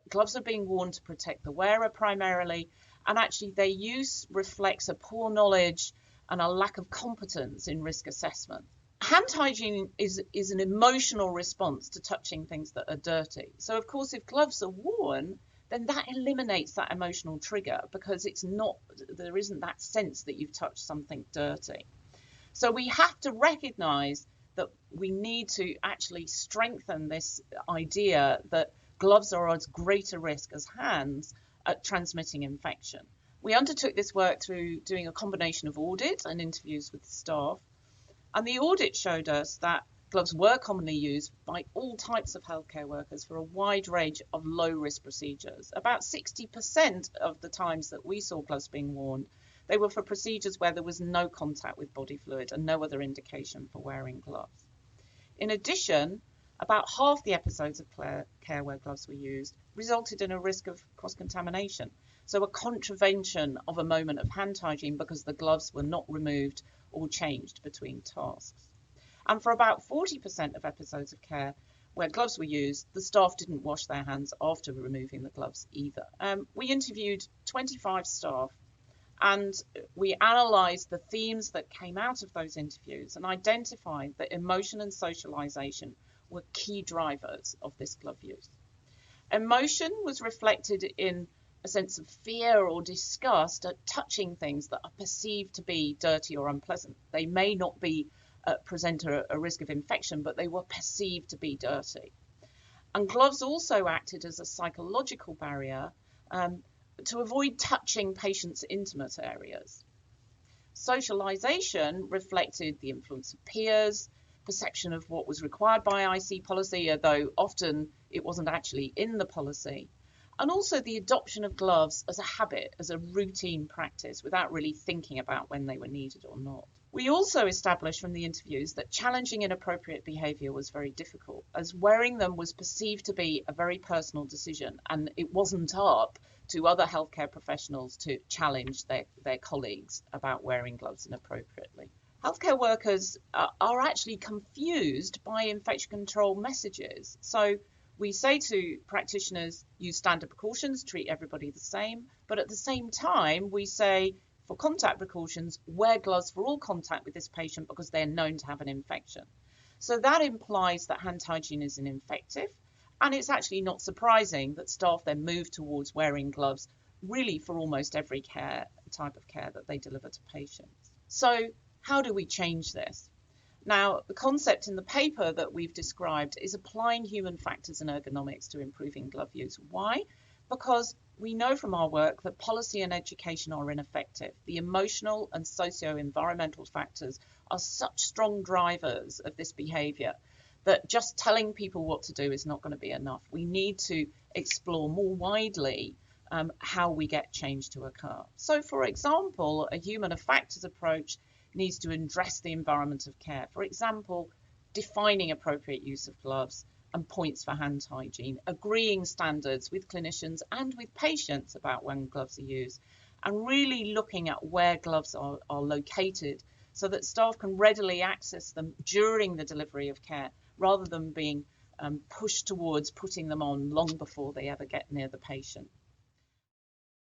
gloves are being worn to protect the wearer primarily, and actually their use reflects a poor knowledge and a lack of competence in risk assessment. Hand hygiene is an emotional response to touching things that are dirty. So of course, if gloves are worn, then that eliminates that emotional trigger, because there isn't that sense that you've touched something dirty. So we have to recognize that we need to actually strengthen this idea that gloves are at greater risk as hands at transmitting infection. We undertook this work through doing a combination of audit and interviews with the staff. And the audit showed us that gloves were commonly used by all types of healthcare workers for a wide range of low-risk procedures. About 60% of the times that we saw gloves being worn, they were for procedures where there was no contact with body fluid and no other indication for wearing gloves. In addition, about half the episodes of care where gloves were used resulted in a risk of cross-contamination, so a contravention of a moment of hand hygiene because the gloves were not removed or changed between tasks. And for about 40% of episodes of care where gloves were used, the staff didn't wash their hands after removing the gloves either. We interviewed 25 staff, and we analysed the themes that came out of those interviews and identified that emotion and socialisation were key drivers of this glove use. Emotion was reflected in a sense of fear or disgust at touching things that are perceived to be dirty or unpleasant. They may not present a risk of infection, but they were perceived to be dirty. And gloves also acted as a psychological barrier to avoid touching patients' intimate areas. Socialisation reflected the influence of peers, perception of what was required by IC policy, although often it wasn't actually in the policy, and also the adoption of gloves as a habit, as a routine practice, without really thinking about when they were needed or not. We also established from the interviews that challenging inappropriate behaviour was very difficult, as wearing them was perceived to be a very personal decision, and it wasn't up to other healthcare professionals to challenge their colleagues about wearing gloves inappropriately. Healthcare workers are actually confused by infection control messages. So we say to practitioners, use standard precautions, treat everybody the same. But at the same time, we say for contact precautions, wear gloves for all contact with this patient because they're known to have an infection. So that implies that hand hygiene is ineffective. And it's actually not surprising that staff then move towards wearing gloves really for almost every type of care that they deliver to patients. So how do we change this? Now, the concept in the paper that we've described is applying human factors and ergonomics to improving glove use. Why? Because we know from our work that policy and education are ineffective. The emotional and socio-environmental factors are such strong drivers of this behaviour that just telling people what to do is not going to be enough. We need to explore more widely how we get change to occur. So, for example, a human factors approach needs to address the environment of care. For example, defining appropriate use of gloves and points for hand hygiene, agreeing standards with clinicians and with patients about when gloves are used, and really looking at where gloves are located so that staff can readily access them during the delivery of care, rather than being pushed towards putting them on long before they ever get near the patient.